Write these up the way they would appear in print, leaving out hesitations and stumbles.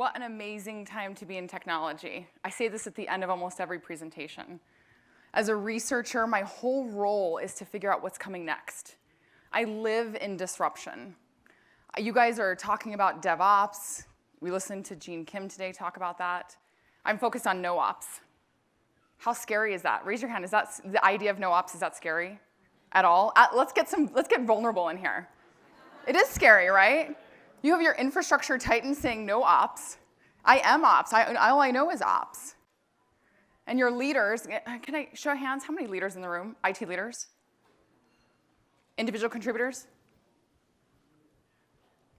what an amazing time to be in technology. I say this at the end of almost every presentation. As a researcher, my whole role is to figure out what's coming next. I live in disruption. You guys are talking about DevOps. We listened to Gene Kim today talk about that. I'm focused on no ops. How scary is that? Raise your hand. Is that the idea of no ops? Is that scary at all? Let's get vulnerable in here. It is scary, right? You have your infrastructure titan saying no ops. I am ops. All I know is ops. And your leaders, can I show of hands? How many leaders in the room? IT leaders? Individual contributors?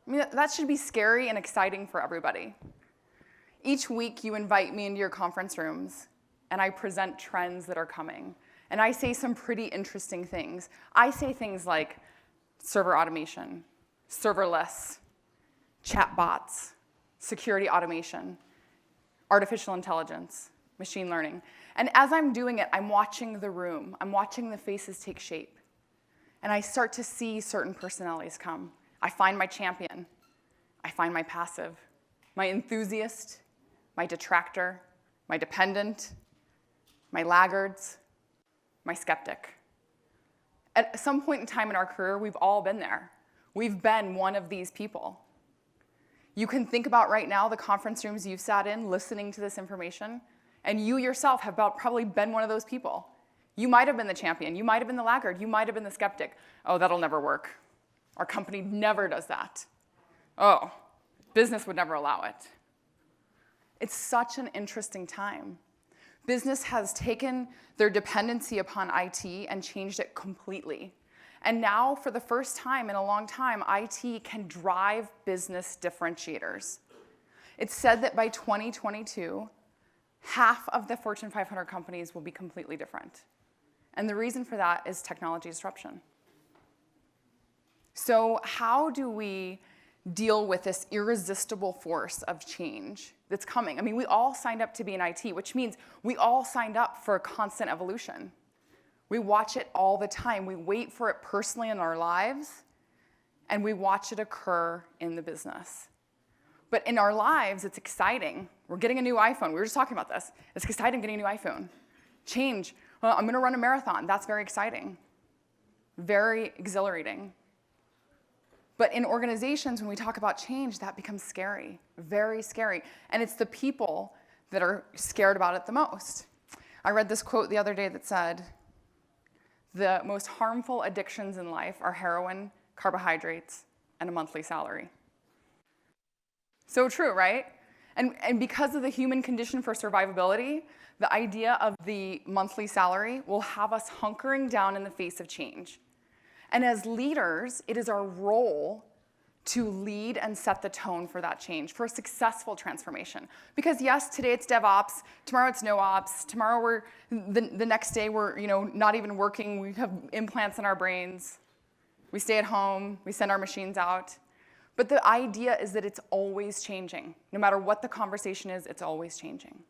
I mean, that should be scary and exciting for everybody. Each week, you invite me into your conference rooms, and I present trends that are coming. And I say some pretty interesting things. I say things like server automation, serverless, chatbots, security automation, artificial intelligence, machine learning. And as I'm doing it, I'm watching the room. I'm watching the faces take shape. And I start to see certain personalities come. I find my champion. I find my passive, my enthusiast, my detractor, my dependent, my laggards, my skeptic. At some point in time in our career, we've all been there. We've been one of these people. You can think about right now the conference rooms you've sat in listening to this information, and you yourself have probably been one of those people. You might have been the champion. You might have been the laggard. You might have been the skeptic. Oh, that'll never work. Our company never does that. Oh, business would never allow it. It's such an interesting time. Business has taken their dependency upon IT and changed it completely. And now, for the first time in a long time, IT can drive business differentiators. It's said that by 2022, half of the Fortune 500 companies will be completely different. And the reason for that is technology disruption. So how do we deal with this irresistible force of change that's coming? I mean, we all signed up to be in IT, which means we all signed up for a constant evolution. We watch it all the time. We wait for it personally in our lives, and we watch it occur in the business. But in our lives, it's exciting. We're getting a new iPhone. We were just talking about this. It's exciting getting a new iPhone. Change. Well, I'm going to run a marathon. That's very exciting. Very exhilarating. But in organizations, when we talk about change, that becomes scary, very scary. And it's the people that are scared about it the most. I read this quote the other day that said, "The most harmful addictions in life are heroin, carbohydrates, and a monthly salary." So true, right? And because of the human condition for survivability, the idea of the monthly salary will have us hunkering down in the face of change. And as leaders, it is our role to lead and set the tone for that change, for a successful transformation. Because yes, today it's DevOps, tomorrow it's no ops, tomorrow the next day we're not even working, we have implants in our brains, we stay at home, we send our machines out. But the idea is that it's always changing. No matter what the conversation is, it's always changing.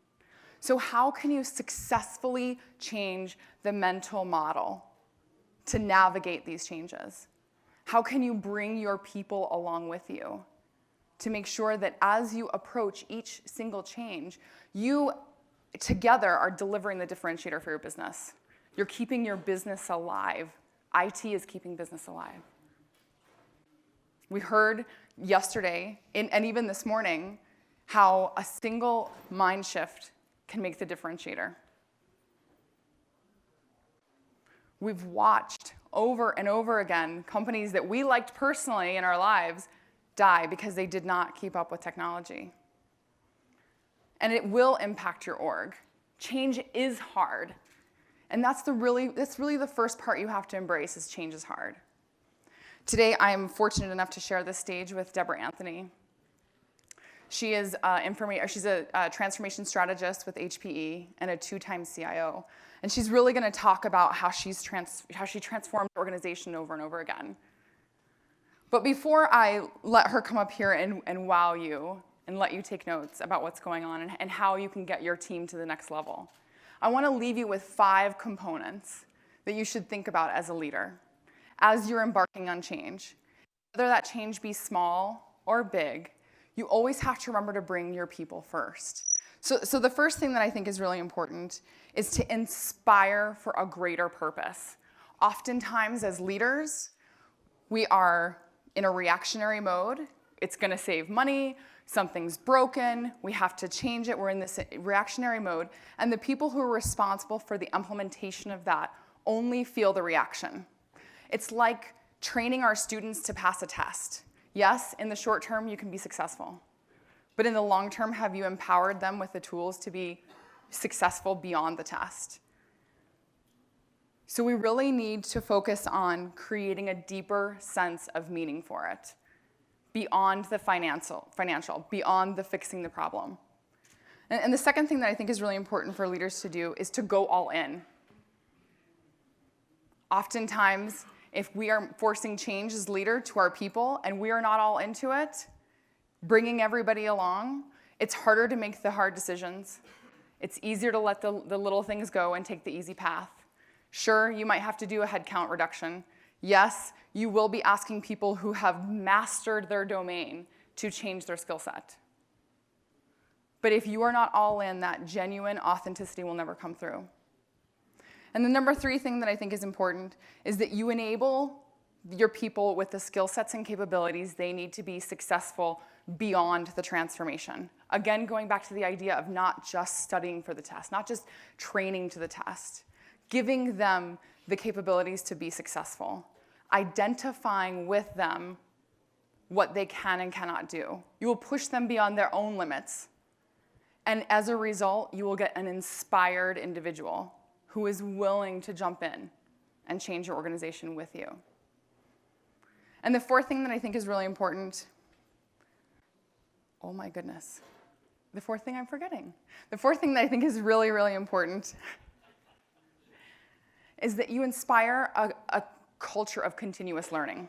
So how can you successfully change the mental model to navigate these changes? How can you bring your people along with you to make sure that as you approach each single change, you together are delivering the differentiator for your business? You're keeping your business alive. IT is keeping business alive. We heard yesterday, and even this morning, how a single mind shift can make the differentiator. We've watched over and over again companies that we liked personally in our lives die because they did not keep up with technology. And it will impact your org. Change is hard. And that's really the first part you have to embrace is change is hard. Today, I am fortunate enough to share this stage with Deborah Anthony. She is she's a transformation strategist with HPE and a 2-time CIO. And she's really going to talk about how she transformed the organization over and over again. But before I let her come up here and wow you and let you take notes about what's going on and how you can get your team to the next level, I want to leave you with 5 components that you should think about as a leader as you're embarking on change. Whether that change be small or big, You always have to remember to bring your people first. So the first thing that I think is really important is to inspire for a greater purpose. Oftentimes as leaders, we are in a reactionary mode. It's going to save money. Something's broken. We have to change it. We're in this reactionary mode. And the people who are responsible for the implementation of that only feel the reaction. It's like training our students to pass a test. Yes, in the short term, you can be successful. But in the long term, have you empowered them with the tools to be successful beyond the test? So we really need to focus on creating a deeper sense of meaning for it, beyond the financial, beyond the fixing the problem. And the second thing that I think is really important for leaders to do is to go all in. Oftentimes, if we are forcing change as leader to our people and we are not all into it, bringing everybody along, it's harder to make the hard decisions. It's easier to let the little things go and take the easy path. Sure, you might have to do a headcount reduction. Yes, you will be asking people who have mastered their domain to change their skill set. But if you are not all in, that genuine authenticity will never come through. And the number 3 thing that I think is important is that you enable your people with the skill sets and capabilities they need to be successful beyond the transformation. Again, going back to the idea of not just studying for the test, not just training to the test, giving them the capabilities to be successful, identifying with them what they can and cannot do. You will push them beyond their own limits. And as a result, you will get an inspired individual who is willing to jump in and change your organization with you. And the 4th thing that I think is really important, oh my goodness, the 4th thing I'm forgetting. The 4th thing that I think is really, really important is that you inspire a culture of continuous learning.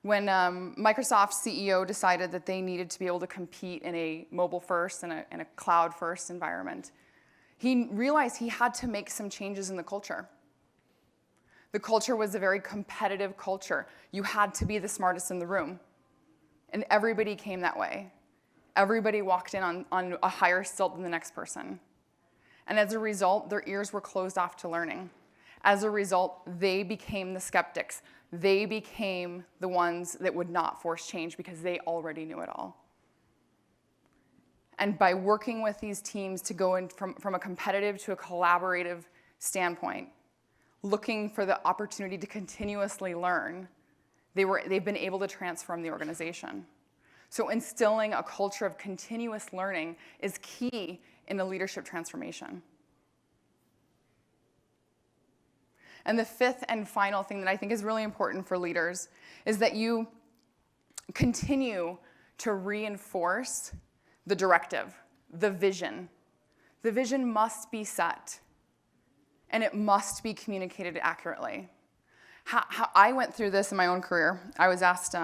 When Microsoft's CEO decided that they needed to be able to compete in a mobile-first and a cloud-first environment, he realized he had to make some changes in the culture. The culture was a very competitive culture. You had to be the smartest in the room. And everybody came that way. Everybody walked in on a higher stilt than the next person. And as a result, their ears were closed off to learning. As a result, they became the skeptics. They became the ones that would not force change because they already knew it all. And by working with these teams to go in from a competitive to a collaborative standpoint, looking for the opportunity to continuously learn, they've been able to transform the organization. So instilling a culture of continuous learning is key in the leadership transformation. And the 5th and final thing that I think is really important for leaders is that you continue to reinforce the directive, the vision. The vision must be set, and it must be communicated accurately. How I went through this in my own career. I was asked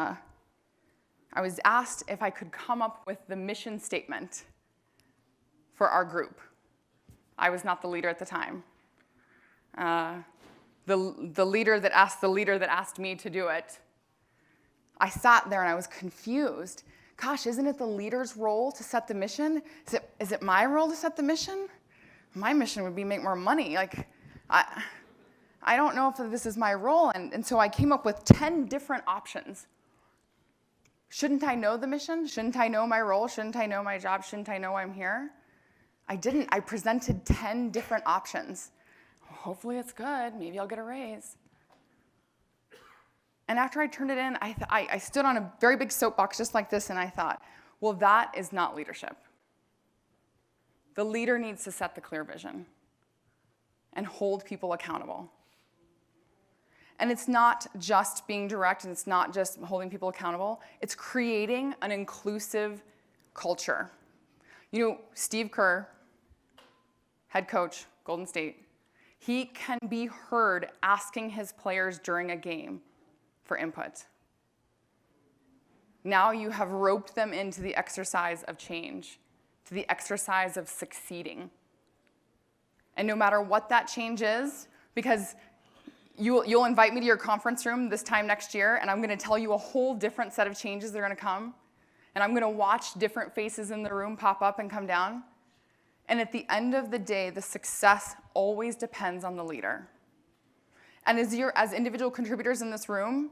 if I could come up with the mission statement for our group. I was not the leader at the time. The leader that asked me to do it, I sat there and I was confused. Gosh, isn't it the leader's role to set the mission? Is it my role to set the mission? My mission would be make more money. Like, I don't know if this is my role. And so I came up with 10 different options. Shouldn't I know the mission? Shouldn't I know my role? Shouldn't I know my job? Shouldn't I know I'm here? I didn't. I presented 10 different options. Hopefully it's good. Maybe I'll get a raise. And after I turned it in, I stood on a very big soapbox just like this, and I thought, well, that is not leadership. The leader needs to set the clear vision and hold people accountable. And it's not just being direct, and it's not just holding people accountable. It's creating an inclusive culture. You know, Steve Kerr, head coach, Golden State, he can be heard asking his players during a game for input. Now you have roped them into the exercise of change, to the exercise of succeeding. And no matter what that change is, because you'll invite me to your conference room this time next year, and I'm going to tell you a whole different set of changes that are going to come. And I'm going to watch different faces in the room pop up and come down. And at the end of the day, the success always depends on the leader. And as individual contributors in this room,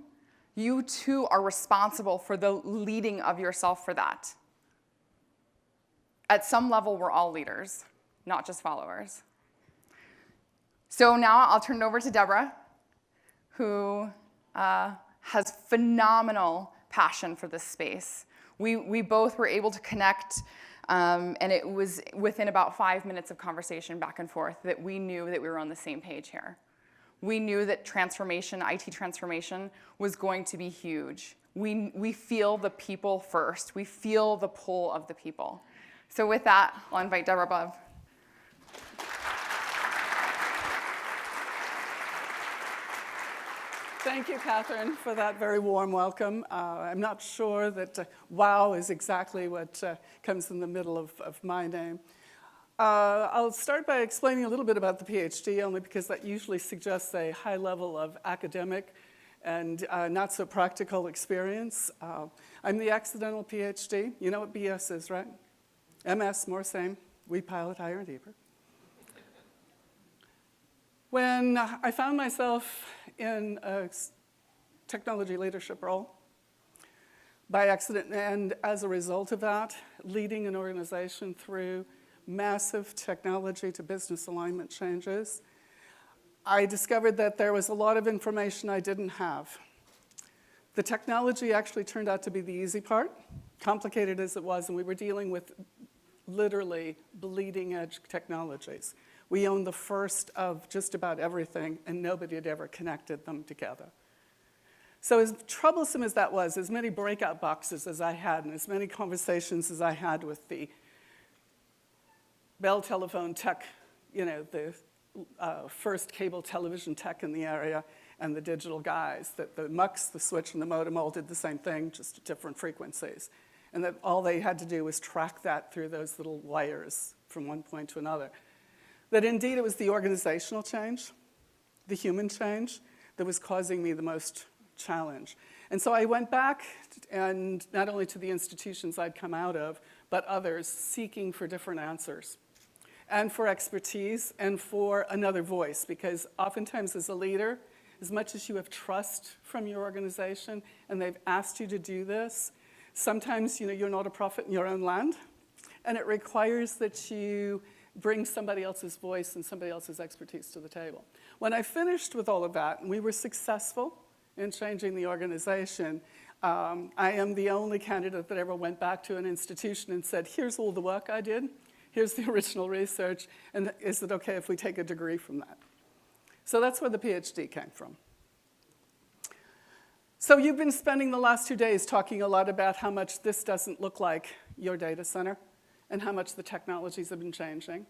you too are responsible for the leading of yourself for that. At some level, we're all leaders, not just followers. So now I'll turn it over to Deborah, who has phenomenal passion for this space. We both were able to connect, and it was within about 5 minutes of conversation back and forth that we knew that we were on the same page here. We knew that transformation, IT transformation, was going to be huge. We feel the people first. We feel the pull of the people. So with that, I'll invite Deborah above. Thank you, Katherine, for that very warm welcome. I'm not sure that wow is exactly what comes in the middle of my name. I'll start by explaining a little bit about the PhD, only because that usually suggests a high level of academic and not so practical experience. I'm the accidental PhD. You know what BS is, right? MS, more same. We pilot higher and deeper. When I found myself in a technology leadership role by accident, and as a result of that, leading an organization through massive technology to business alignment changes, I discovered that there was a lot of information I didn't have. The technology actually turned out to be the easy part, complicated as it was, and we were dealing with literally bleeding edge technologies. We owned the first of just about everything, and nobody had ever connected them together. So as troublesome as that was, as many breakout boxes as I had, and as many conversations as I had with the Bell telephone tech, the first cable television tech in the area, and the digital guys, that the mux, the switch, and the modem all did the same thing, just at different frequencies. And that all they had to do was track that through those little wires from one point to another. That indeed it was the organizational change, the human change, that was causing me the most challenge. And so I went back, and not only to the institutions I'd come out of, but others, seeking for different answers, and for expertise, and for another voice. Because oftentimes as a leader, as much as you have trust from your organization, and they've asked you to do this, sometimes you're not a prophet in your own land, and it requires that you bring somebody else's voice and somebody else's expertise to the table. When I finished with all of that, and we were successful in changing the organization, I am the only candidate that ever went back to an institution and said, here's all the work I did, here's the original research, and is it okay if we take a degree from that? So that's where the PhD came from. So you've been spending the last 2 days talking a lot about how much this doesn't look like your data center, and how much the technologies have been changing.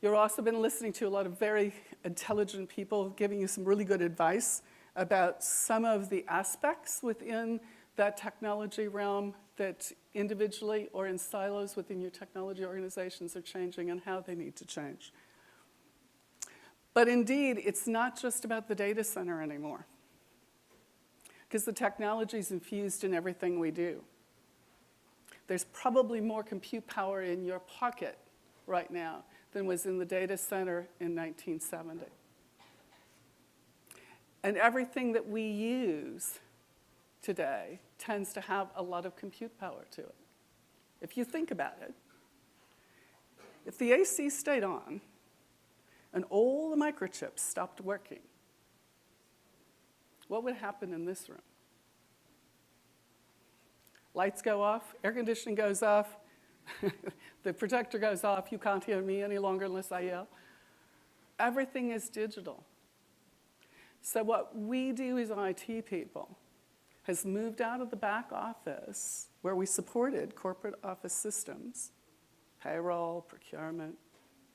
You've also been listening to a lot of very intelligent people giving you some really good advice about some of the aspects within that technology realm that individually or in silos within your technology organizations are changing and how they need to change. But indeed, it's not just about the data center anymore, because the technology is infused in everything we do. There's probably more compute power in your pocket right now than was in the data center in 1970. And everything that we use today tends to have a lot of compute power to it. If you think about it, if the AC stayed on and all the microchips stopped working, what would happen in this room? Lights go off, air conditioning goes off, the projector goes off, you can't hear me any longer unless I yell. Everything is digital. So what we do as IT people has moved out of the back office where we supported corporate office systems, payroll, procurement,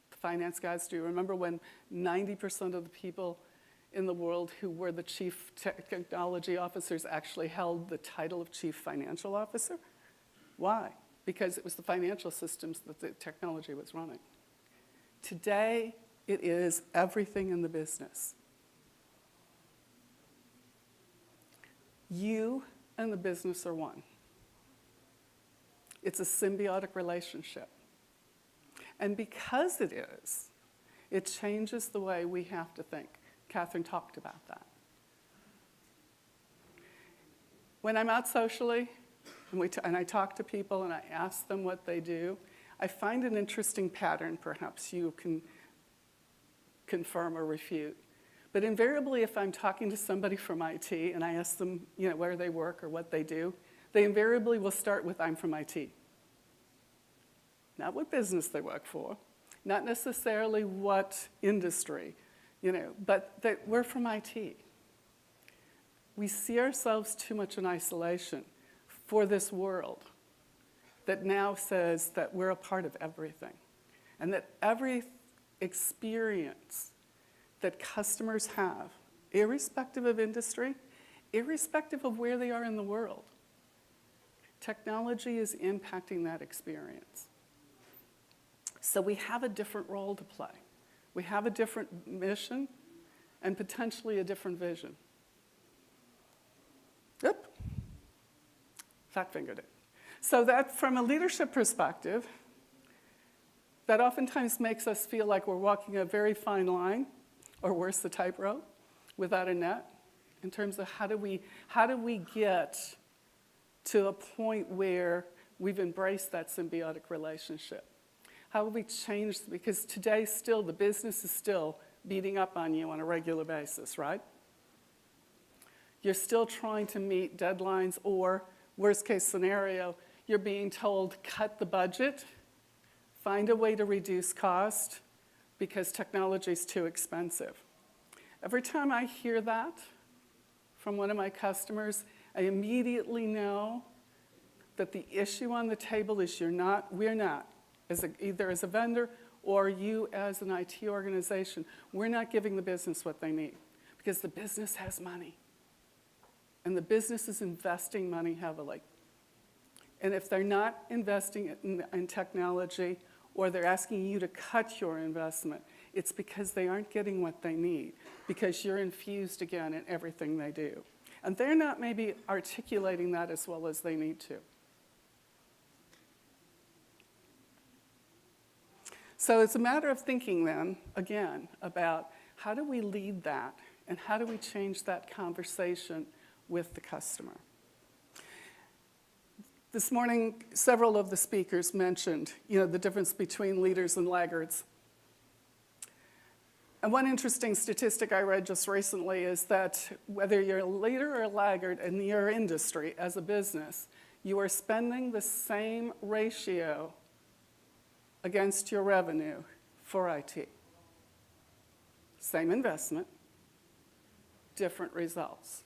the finance guys. Do you remember when 90% of the people in the world who were the chief technology officers actually held the title of chief financial officer? Why? Because it was the financial systems that the technology was running. Today, it is everything in the business. You and the business are one. It's a symbiotic relationship. And because it is, it changes the way we have to think. Katherine talked about that. When I'm out socially, and I talk to people and I ask them what they do, I find an interesting pattern. Perhaps you can confirm or refute. But invariably, if I'm talking to somebody from IT and I ask them, where they work or what they do, they invariably will start with, I'm from IT. Not what business they work for, not necessarily what industry, but that we're from IT. We see ourselves too much in isolation for this world that now says that we're a part of everything, and that every experience that customers have, irrespective of industry, irrespective of where they are in the world, technology is impacting that experience. So we have a different role to play. We have a different mission and potentially a different vision. Yep. Fat-fingered it. So that from a leadership perspective, that oftentimes makes us feel like we're walking a very fine line, or worse, the tightrope, without a net, in terms of how do we get to a point where we've embraced that symbiotic relationship? How have we changed? Because today still, the business is still beating up on you on a regular basis, right? You're still trying to meet deadlines, or worst case scenario, you're being told, cut the budget, find a way to reduce cost because technology is too expensive. Every time I hear that from one of my customers, I immediately know that the issue on the table is we're not, either as a vendor or you as an IT organization, we're not giving the business what they need because the business has money. And the business is investing money heavily. And if they're not investing in technology, or they're asking you to cut your investment, it's because they aren't getting what they need, because you're infused again in everything they do. And they're not maybe articulating that as well as they need to. So it's a matter of thinking then, again, about how do we lead that, and how do we change that conversation with the customer. This morning, several of the speakers mentioned, the difference between leaders and laggards. And one interesting statistic I read just recently is that whether you're a leader or a laggard in your industry as a business, you are spending the same ratio against your revenue for IT. Same investment, different results.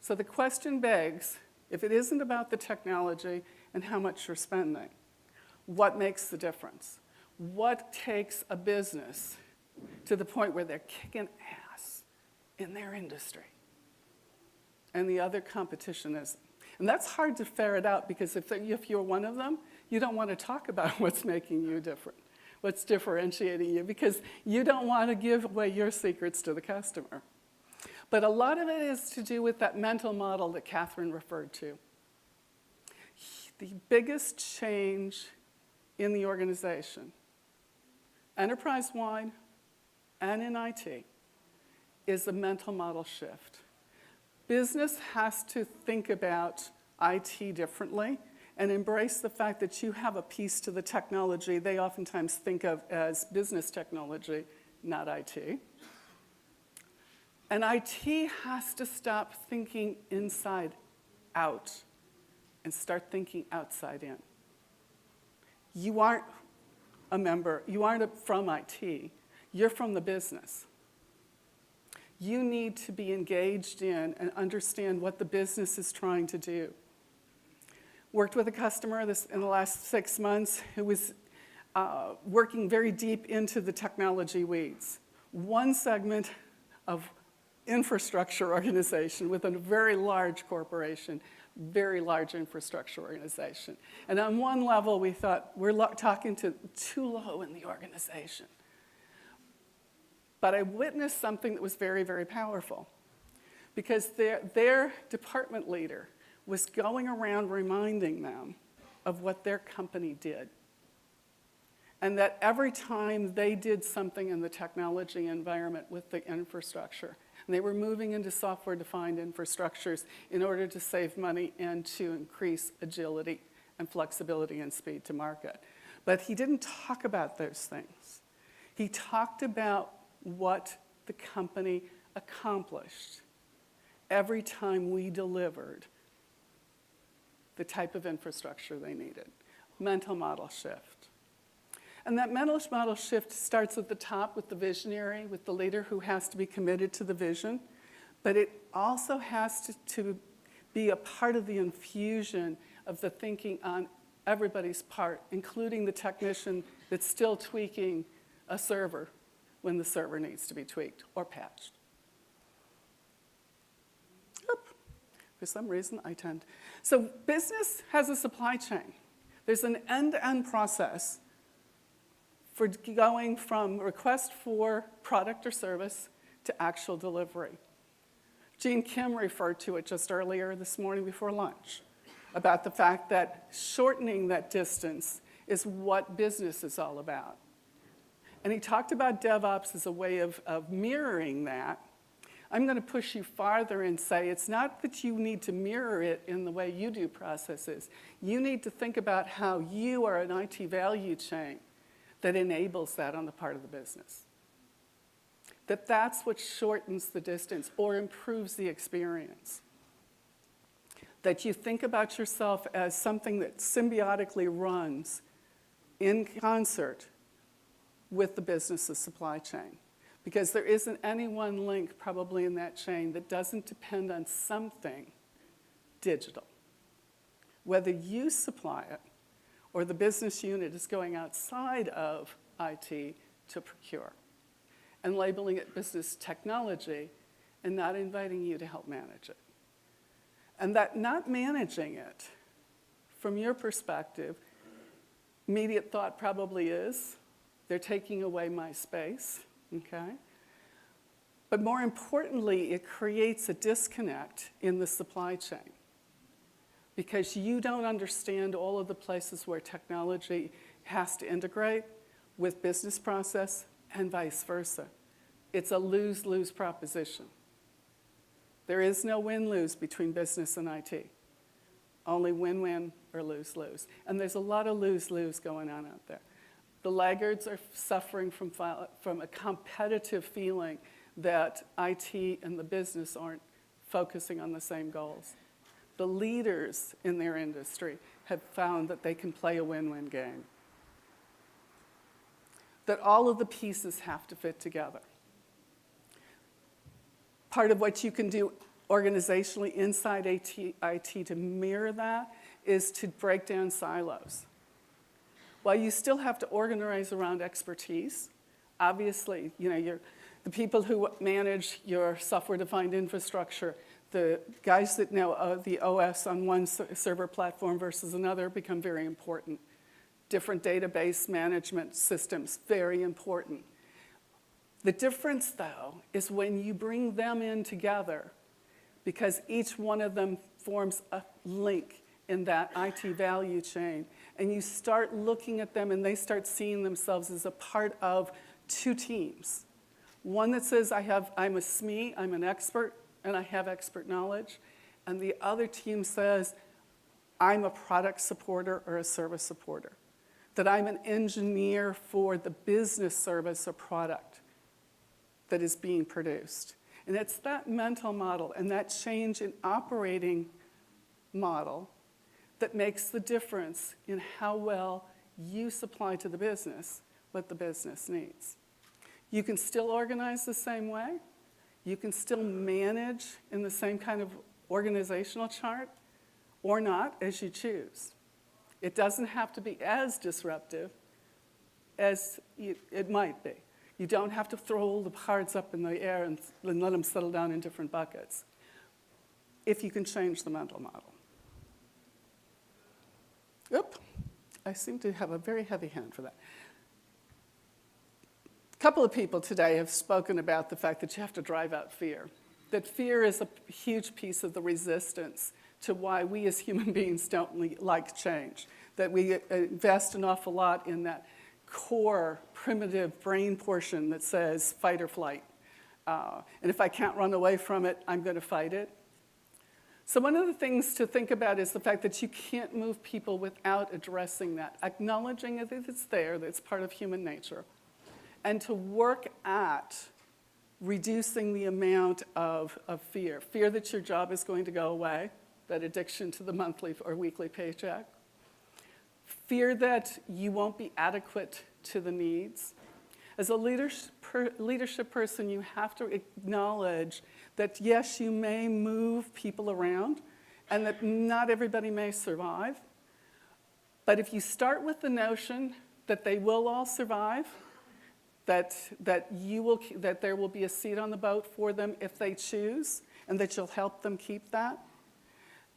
So the question begs, if it isn't about the technology and how much you're spending, what makes the difference? What takes a business to the point where they're kicking ass in their industry and the other competition isn't? And that's hard to ferret out, because if you're one of them, you don't want to talk about what's making you different, what's differentiating you, because you don't want to give away your secrets to the customer. But a lot of it is to do with that mental model that Katherine referred to. The biggest change in the organization, enterprise-wide and in IT, is a mental model shift. Business has to think about IT differently and embrace the fact that you have a piece to the technology they oftentimes think of as business technology, not IT. And IT has to stop thinking inside out and start thinking outside in. You aren't a member, you aren't from IT, you're from the business. You need to be engaged in and understand what the business is trying to do. Worked with a customer in the last 6 months who was working very deep into the technology weeds. One segment of infrastructure organization within a very large corporation, very large infrastructure organization. And on one level, we thought, we're talking to too low in the organization. But I witnessed something that was very, very powerful, because their department leader was going around reminding them of what their company did. And that every time they did something in the technology environment with the infrastructure, and they were moving into software-defined infrastructures in order to save money and to increase agility and flexibility and speed to market. But he didn't talk about those things. He talked about what the company accomplished every time we delivered the type of infrastructure they needed. Mental model shift. And that mental model shift starts at the top with the visionary, with the leader who has to be committed to the vision, but it also has to be a part of the infusion of the thinking on everybody's part, including the technician that's still tweaking a server when the server needs to be tweaked or patched. For some reason, I tend. So business has a supply chain. There's an end-to-end process for going from request for product or service to actual delivery. Jean Kim referred to it just earlier this morning before lunch about the fact that shortening that distance is what business is all about. And he talked about DevOps as a way of mirroring that. I'm going to push you farther and say it's not that you need to mirror it in the way you do processes. You need to think about how you are an IT value chain that enables that on the part of the business. That's what shortens the distance or improves the experience. That you think about yourself as something that symbiotically runs in concert with the business's supply chain. Because there isn't any one link probably in that chain that doesn't depend on something digital. Whether you supply it or the business unit is going outside of IT to procure and labeling it business technology and not inviting you to help manage it. And that not managing it, from your perspective, immediate thought probably is, they're taking away my space. Okay? But more importantly, it creates a disconnect in the supply chain because you don't understand all of the places where technology has to integrate with business process and vice versa. It's a lose-lose proposition. There is no win-lose between business and IT. Only win-win or lose-lose. And there's a lot of lose-lose going on out there. The laggards are suffering from a competitive feeling that IT and the business aren't focusing on the same goals. The leaders in their industry have found that they can play a win-win game. That all of the pieces have to fit together. Part of what you can do organizationally inside IT to mirror that is to break down silos. While you still have to organize around expertise, obviously, the people who manage your software-defined infrastructure, the guys that know the OS on one server platform versus another become very important. Different database management systems, very important. The difference, though, is when you bring them in together, because each one of them forms a link in that IT value chain, and you start looking at them and they start seeing themselves as a part of two teams. One that says, I'm a SME, I'm an expert, and I have expert knowledge. And the other team says, I'm a product supporter or a service supporter. That I'm an engineer for the business service or product that is being produced. And it's that mental model and that change in operating model that makes the difference in how well you supply to the business what the business needs. You can still organize the same way. You can still manage in the same kind of organizational chart or not, as you choose. It doesn't have to be as disruptive as it might be. You don't have to throw all the cards up in the air and let them settle down in different buckets if you can change the mental model. Oop, I seem to have a very heavy hand for that. A couple of people today have spoken about the fact that you have to drive out fear. That fear is a huge piece of the resistance to why we as human beings don't like change. that we invest an awful lot in that core, primitive brain portion that says fight or flight. And if I can't run away from it, I'm going to fight it. So one of the things to think about is the fact that you can't move people without addressing that, acknowledging that it's there, that it's part of human nature, and to work at reducing the amount of fear. Fear that your job is going to go away, that addiction to the monthly or weekly paycheck. Fear that you won't be adequate to the needs. As a leadership person, you have to acknowledge that, yes, you may move people around and that not everybody may survive. But if you start with the notion that they will all survive, that there will be a seat on the boat for them if they choose, and that you'll help them keep that,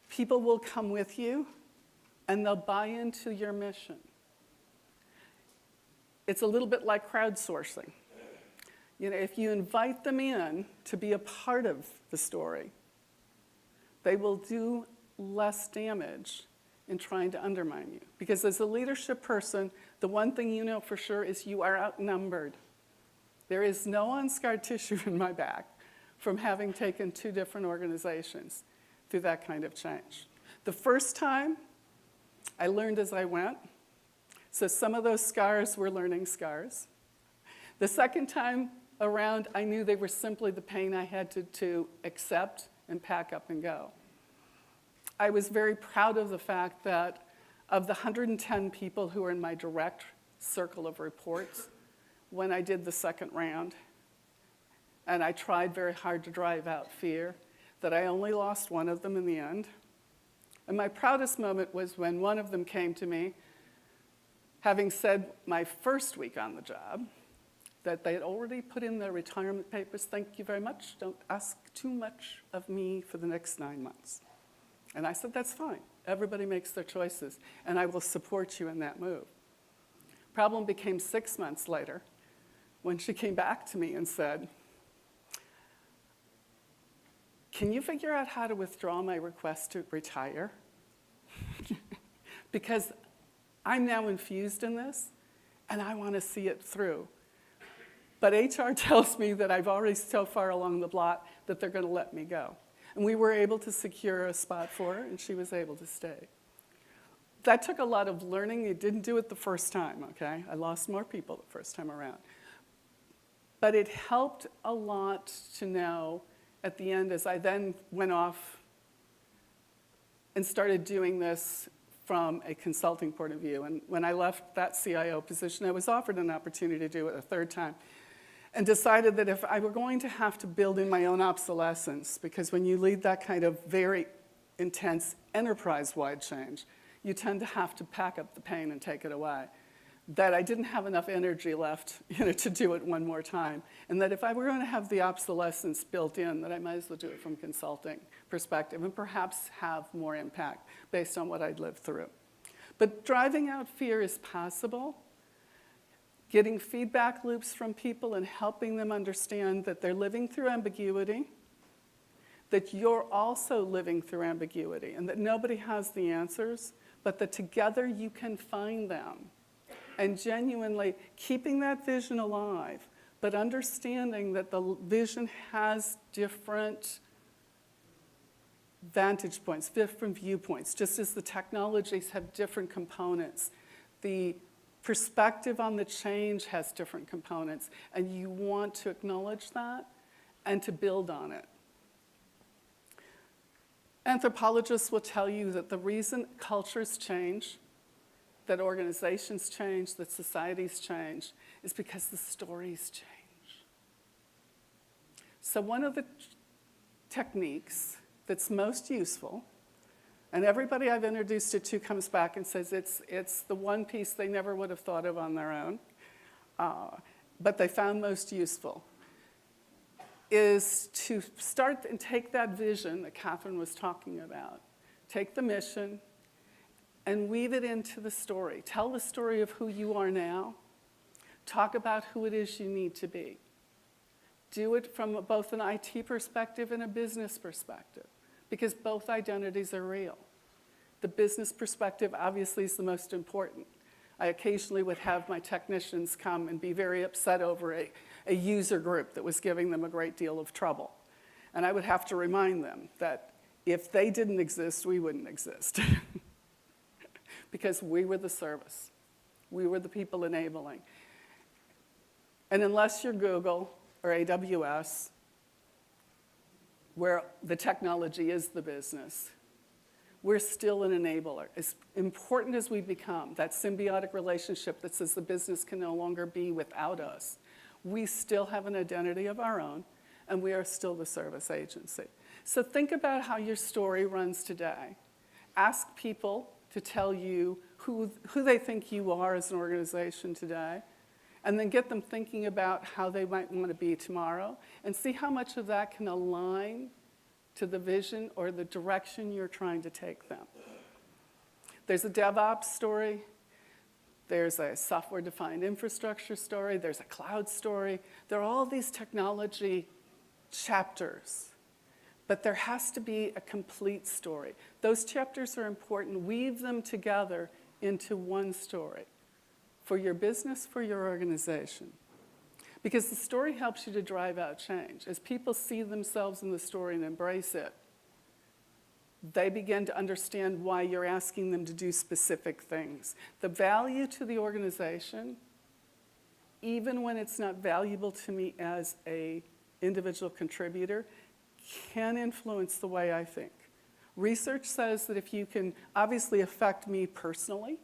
people will come with you and they'll buy into your mission. It's a little bit like crowdsourcing. If you invite them in to be a part of the story, they will do less damage in trying to undermine you. Because as a leadership person, the one thing you know for sure is you are outnumbered. There is no unscarred tissue in my back from having taken 2 different organizations through that kind of change. The first time, I learned as I went. So some of those scars were learning scars. The second time around, I knew they were simply the pain I had to accept and pack up and go. I was very proud of the fact that of the 110 people who were in my direct circle of reports, when I did the second round, and I tried very hard to drive out fear, that I only lost one of them in the end. And my proudest moment was when one of them came to me, having said my first week on the job, that they had already put in their retirement papers, thank you very much, don't ask too much of me for the next 9 months. And I said, that's fine. Everybody makes their choices, and I will support you in that move. Problem became 6 months later when she came back to me and said, can you figure out how to withdraw my request to retire? Because I'm now infused in this, and I want to see it through. But HR tells me that I've already so far along the plot that they're going to let me go. And we were able to secure a spot for her, and she was able to stay. That took a lot of learning. You didn't do it the first time, okay? I lost more people the first time around. But it helped a lot to know at the end, as I then went off and started doing this from a consulting point of view. And when I left that CIO position, I was offered an opportunity to do it a third time, and decided that if I were going to have to build in my own obsolescence, because when you lead that kind of very intense enterprise-wide change, you tend to have to pack up the pain and take it away, that I didn't have enough energy left to do it one more time, and that if I were going to have the obsolescence built in, that I might as well do it from a consulting perspective and perhaps have more impact based on what I'd lived through. But driving out fear is possible. Getting feedback loops from people and helping them understand that they're living through ambiguity, that you're also living through ambiguity, and that nobody has the answers, but that together you can find them. And genuinely keeping that vision alive, but understanding that the vision has different vantage points, different viewpoints, just as the technologies have different components. The perspective on the change has different components, and you want to acknowledge that and to build on it. Anthropologists will tell you that the reason cultures change, that organizations change, that societies change, is because the stories change. So one of the techniques that's most useful, and everybody I've introduced it to comes back and says it's the one piece they never would have thought of on their own, but they found most useful, is to start and take that vision that Katherine was talking about, take the mission, and weave it into the story. Tell the story of who you are now. Talk about who it is you need to be. Do it from both an IT perspective and a business perspective, because both identities are real. The business perspective obviously is the most important. I occasionally would have my technicians come and be very upset over a user group that was giving them a great deal of trouble. And I would have to remind them that if they didn't exist, we wouldn't exist. Because we were the service. We were the people enabling. And unless you're Google or AWS, where the technology is the business, we're still an enabler. As important as we become, that symbiotic relationship that says the business can no longer be without us, we still have an identity of our own, and we are still the service agency. So think about how your story runs today. Ask people to tell you who they think you are as an organization today, and then get them thinking about how they might want to be tomorrow, and see how much of that can align to the vision or the direction you're trying to take them. There's a DevOps story. There's a software-defined infrastructure story. There's a cloud story. There are all these technology chapters. But there has to be a complete story. Those chapters are important. Weave them together into one story for your business, for your organization. Because the story helps you to drive out change. As people see themselves in the story and embrace it, they begin to understand why you're asking them to do specific things. The value to the organization, even when it's not valuable to me as an individual contributor, can influence the way I think. Research says that if you can obviously affect me personally,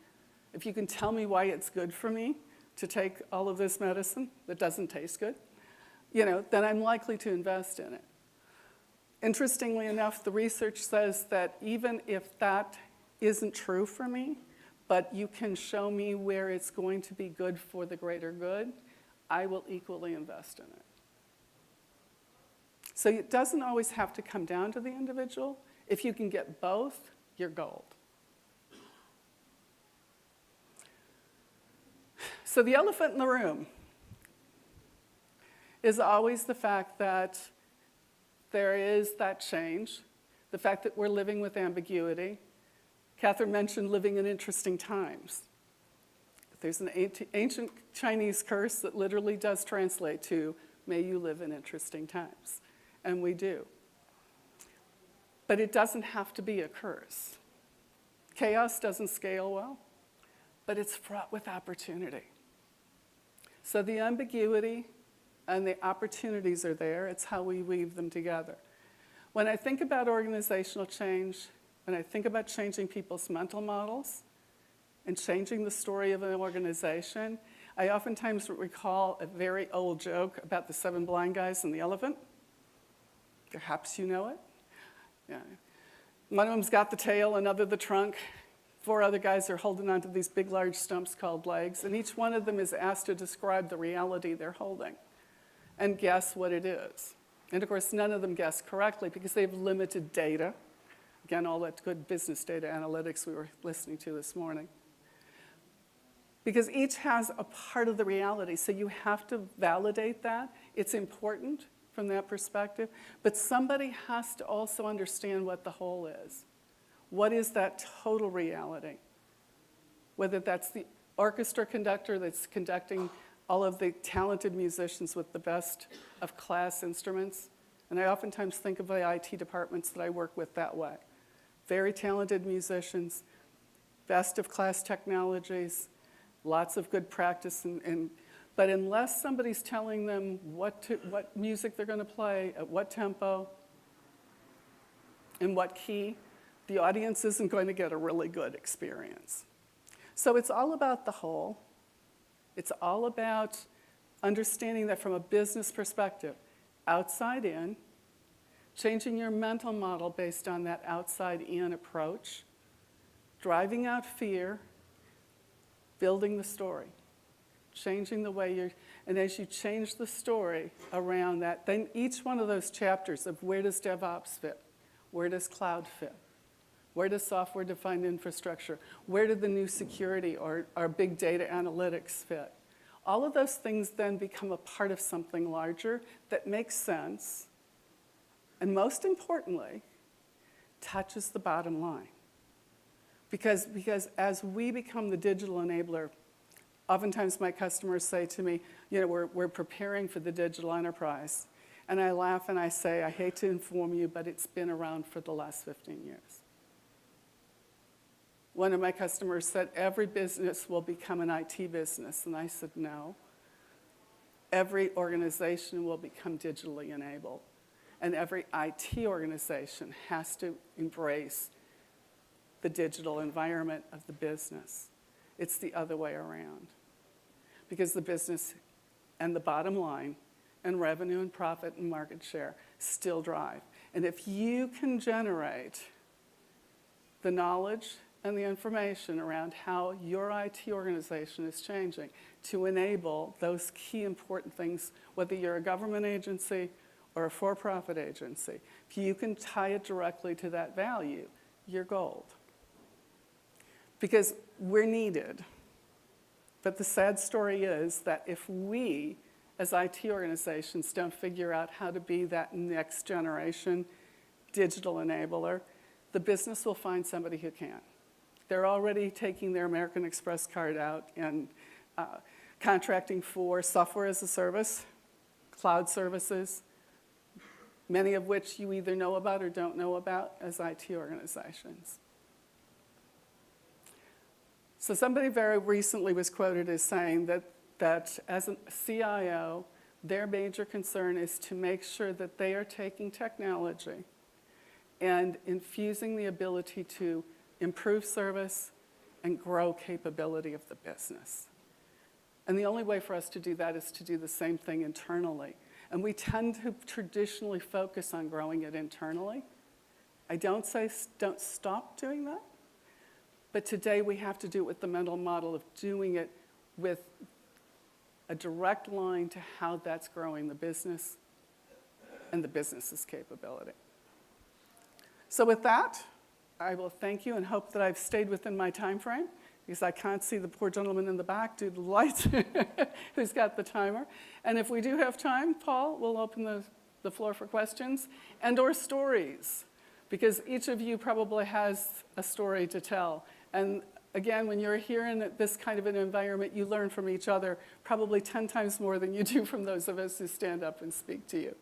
if you can tell me why it's good for me to take all of this medicine that doesn't taste good, then I'm likely to invest in it. Interestingly enough, the research says that even if that isn't true for me, but you can show me where it's going to be good for the greater good, I will equally invest in it. So it doesn't always have to come down to the individual. If you can get both, you're gold. So the elephant in the room is always the fact that there is that change, the fact that we're living with ambiguity. Katherine mentioned living in interesting times. There's an ancient Chinese curse that literally does translate to, may you live in interesting times. And we do. But it doesn't have to be a curse. Chaos doesn't scale well, but it's fraught with opportunity. So the ambiguity and the opportunities are there. It's how we weave them together. When I think about organizational change, when I think about changing people's mental models and changing the story of an organization, I oftentimes recall a very old joke about the 7 blind guys and the elephant. Perhaps you know it. Yeah. One of them's got the tail, another the trunk. 4 other guys are holding onto these big, large stumps called legs, and each one of them is asked to describe the reality they're holding and guess what it is. And of course, none of them guess correctly because they have limited data. Again, all that good business data analytics we were listening to this morning. Because each has a part of the reality, so you have to validate that. It's important from that perspective, but somebody has to also understand what the whole is. What is that total reality? Whether that's the orchestra conductor that's conducting all of the talented musicians with the best of class instruments, and I oftentimes think of the IT departments that I work with that way. Very talented musicians, best of class technologies, lots of good practice, but unless somebody's telling them what music they're going to play, at what tempo, in what key, the audience isn't going to get a really good experience. So it's all about the whole. It's all about understanding that from a business perspective, outside in, changing your mental model based on that outside in approach, driving out fear, building the story, changing the way you're, and as you change the story around that, then each one of those chapters of where does DevOps fit? Where does cloud fit? Where does software-defined infrastructure? Where do the new security or our big data analytics fit? All of those things then become a part of something larger that makes sense, and most importantly, touches the bottom line. Because as we become the digital enabler, oftentimes my customers say to me, we're preparing for the digital enterprise. And I laugh and I say, I hate to inform you, but it's been around for the last 15 years. One of my customers said, every business will become an IT business. And I said, no. Every organization will become digitally enabled. And every IT organization has to embrace the digital environment of the business. It's the other way around. Because the business and the bottom line and revenue and profit and market share still drive. And if you can generate the knowledge and the information around how your IT organization is changing to enable those key important things, whether you're a government agency or a for-profit agency, if you can tie it directly to that value, you're gold. Because we're needed. But the sad story is that if we, as IT organizations, don't figure out how to be that next generation digital enabler, the business will find somebody who can. They're already taking their American Express card out and contracting for software as a service, cloud services, many of which you either know about or don't know about as IT organizations. So somebody very recently was quoted as saying that as a CIO, their major concern is to make sure that they are taking technology and infusing the ability to improve service and grow capability of the business. And the only way for us to do that is to do the same thing internally. And we tend to traditionally focus on growing it internally. I don't say don't stop doing that, but today we have to do it with the mental model of doing it with a direct line to how that's growing the business and the business's capability. So with that, I will thank you and hope that I've stayed within my time frame, because I can't see the poor gentleman in the back due to the lights who's got the timer. And if we do have time, Paul, we'll open the floor for questions and or stories, because each of you probably has a story to tell. And again, when you're here in this kind of an environment, you learn from each other probably 10 times more than you do from those of us who stand up and speak to you.